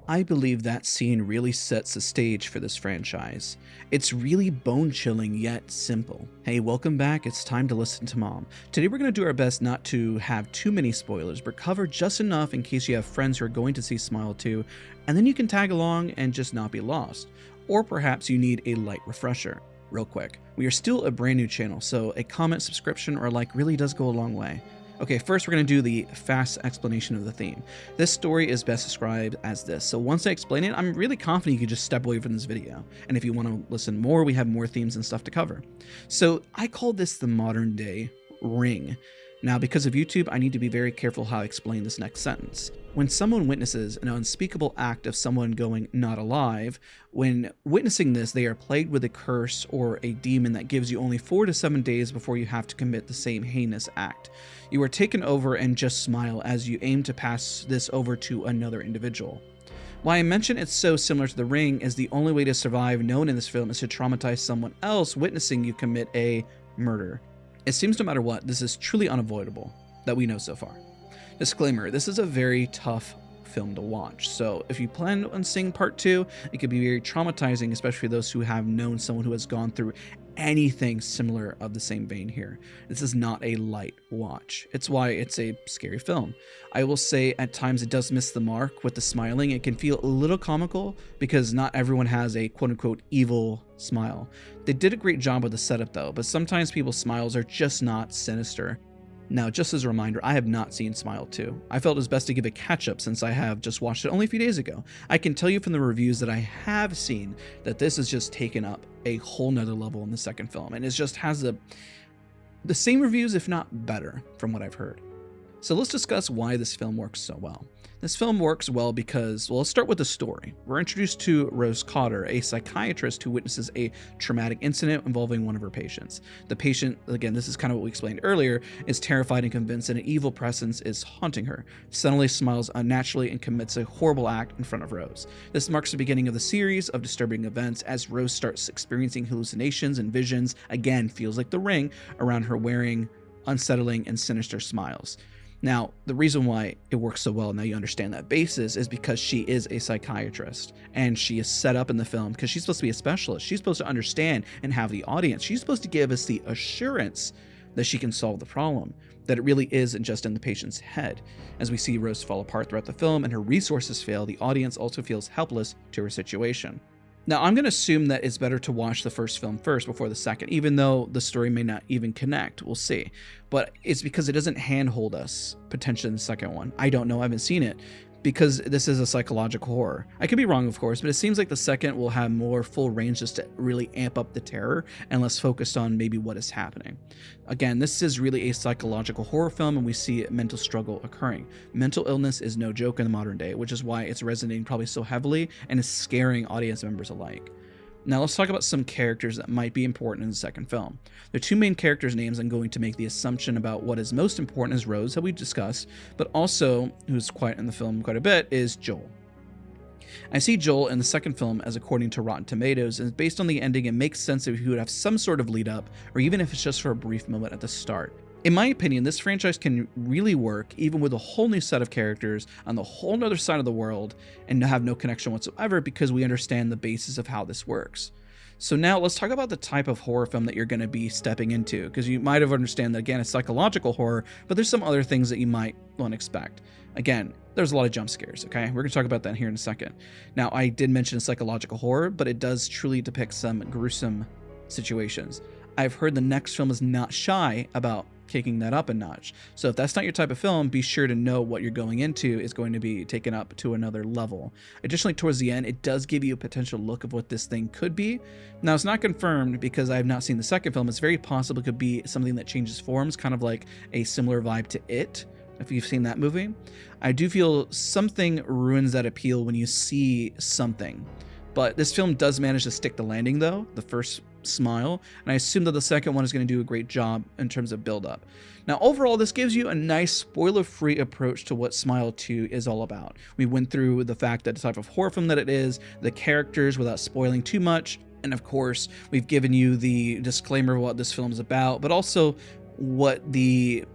I believe that scene really sets the stage for this franchise. It's really bone-chilling yet simple. Hey, welcome back. It's time to listen to Mom. Today we're going to do our best not to have too many spoilers, but cover just enough in case you have friends who are going to see Smile 2, and then you can tag along and just not be lost. Or perhaps you need a light refresher. Real quick, we are still a brand new channel, so a comment, subscription, or like really does go a long way. Okay, first we're going to do the fast explanation of the theme. This story is best described as this, so once I explain it, I'm really confident you can just step away from this video. And if you want to listen more, we have more themes and stuff to cover. So I call this the modern day Ring. Now, because of YouTube, I need to be very careful how I explain this next sentence. When someone witnesses an unspeakable act of someone going not alive, when witnessing this, they are plagued with a curse or a demon that gives you only 4 to 7 days before you have to commit the same heinous act. You are taken over and just smile as you aim to pass this over to another individual. Why I mention it's so similar to The Ring is the only way to survive known in this film is to traumatize someone else witnessing you commit a murder. It seems no matter what, this is truly unavoidable, that we know so far. Disclaimer, this is a very tough film to watch, so if you plan on seeing part 2, it could be very traumatizing, especially for those who have known someone who has gone through anything similar of the same vein here. This is not a light watch. It's why it's a scary film. I will say at times it does miss the mark with the smiling. It can feel a little comical because not everyone has a quote-unquote evil smile. They did a great job with the setup though, but sometimes people's smiles are just not sinister. Now, just as a reminder, I have not seen Smile 2. I felt it was best to give a catch-up since I have just watched it only a few days ago. I can tell you from the reviews that I have seen that this is just taken up a whole nother level in the second film, and it just has the same reviews, if not better, from what I've heard. So let's discuss why this film works so well. This film works well because, well, let's start with the story. We're introduced to Rose Cotter, a psychiatrist who witnesses a traumatic incident involving one of her patients. The patient, again, this is kind of what we explained earlier, is terrified and convinced that an evil presence is haunting her, suddenly smiles unnaturally and commits a horrible act in front of Rose. This marks the beginning of the series of disturbing events as Rose starts experiencing hallucinations and visions, again, feels like The Ring, around her wearing unsettling and sinister smiles. Now, the reason why it works so well, now you understand that basis, is because she is a psychiatrist and she is set up in the film because she's supposed to be a specialist. She's supposed to understand and have the audience. She's supposed to give us the assurance that she can solve the problem, that it really isn't just in the patient's head. As we see Rose fall apart throughout the film and her resources fail, the audience also feels helpless to her situation. Now, I'm going to assume that it's better to watch the first film first before the second, even though the story may not even connect. We'll see. But it's because it doesn't handhold us potentially in the second one. I don't know. I haven't seen it because this is a psychological horror. I could be wrong, of course, but it seems like the second will have more full range just to really amp up the terror and less focused on maybe what is happening. Again, this is really a psychological horror film and we see mental struggle occurring. Mental illness is no joke in the modern day, which is why it's resonating probably so heavily and is scaring audience members alike. Now let's talk about some characters that might be important in the second film. The two main characters' names I'm going to make the assumption about what is most important is Rose, that we discussed, but also, who's quite in the film quite a bit, is Joel. I see Joel in the second film as according to Rotten Tomatoes, and based on the ending it makes sense if he would have some sort of lead up, or even if it's just for a brief moment at the start. In my opinion, this franchise can really work even with a whole new set of characters on the whole other side of the world and have no connection whatsoever because we understand the basis of how this works. So now let's talk about the type of horror film that you're going to be stepping into, because you might have understand that again it's psychological horror, but there's some other things that you might want to expect. Again, there's a lot of jump scares, okay? We're going to talk about that here in a second. Now, I did mention psychological horror, but it does truly depict some gruesome situations. I've heard the next film is not shy about kicking that up a notch. So if that's not your type of film, be sure to know what you're going into is going to be taken up to another level. Additionally, towards the end, it does give you a potential look of what this thing could be. Now, it's not confirmed because I have not seen the second film. It's very possible it could be something that changes forms, kind of like a similar vibe to It, if you've seen that movie. I do feel something ruins that appeal when you see something. But this film does manage to stick the landing, though, the first Smile, and I assume that the second one is going to do a great job in terms of build-up. Now, overall, this gives you a nice spoiler-free approach to what Smile 2 is all about. We went through the fact that the type of horror film that it is, the characters without spoiling too much, and of course, we've given you the disclaimer of what this film is about, but also what the,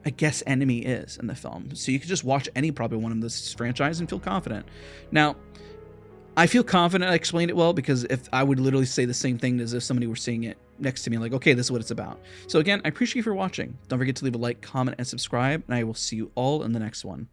I guess, enemy is in the film. So you could just watch any probably one of this franchise and feel confident. Now, I feel confident I explained it well, because if I would literally say the same thing as if somebody were seeing it next to me, like, okay, this is what it's about. So again, I appreciate you for watching. Don't forget to leave a like, comment, and subscribe, and I will see you all in the next one.